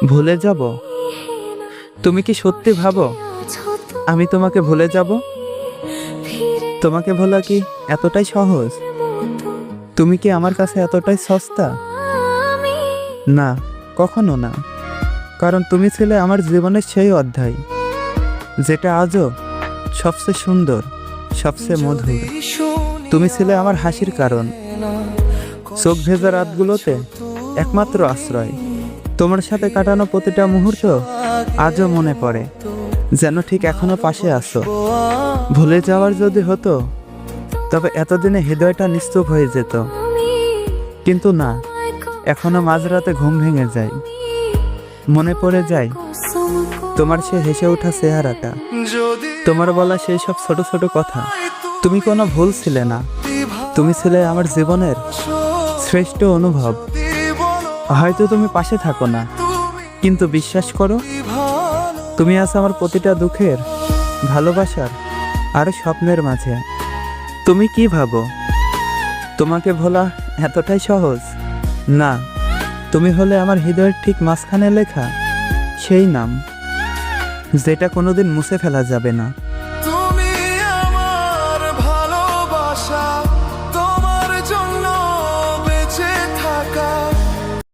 ভুলে যাব? তুমি কি সত্যি ভাবো আমি তোমাকে ভুলে যাব? তোমাকে ভোলা কি এতটাই সহজ? তুমি কি আমার কাছে এতটাই সস্তা? না, কখনো না। কারণ তুমি ছিলে আমার জীবনের সেই অধ্যায় যেটা আজও সবচেয়ে সুন্দর, সবচেয়ে মধুর। তুমি ছিলে আমার হাসির কারণ, চোখ ভেজা রাতগুলোতে একমাত্র আশ্রয়। তোমার সাথে কাটানো প্রতিটা মুহূর্ত আজও মনে পড়ে, যেন ঠিক এখনো পাশে আছো। ভুলে যাওয়ার যদি হতো তবে এতদিনে হৃদয়টা নিশ্চুপ হয়ে যেত। কিন্তু না, এখনো মাঝরাতে ঘুম ভেঙে যায়, মনে পড়ে যায় তোমার সে হেসে ওঠা চেহারাটা, তোমার বলা সেই সব ছোট ছোট কথা। তুমি কোনো ভুল ছিলে না, তুমি ছিলে আমার জীবনের শ্রেষ্ঠ অনুভব। হয়তো তুমি পাশে থাকো না, কিন্তু বিশ্বাস করো, তুমি আছো আমার প্রতিটা দুঃখের, ভালোবাসার আর স্বপ্নের মাঝে। তুমি কি ভাবো তোমাকে ভোলা এতটাই সহজ? না, তুমি হলে আমার হৃদয়ের ঠিক মাঝখানে লেখা সেই নাম, যেটা কোনোদিন মুছে ফেলা যাবে না।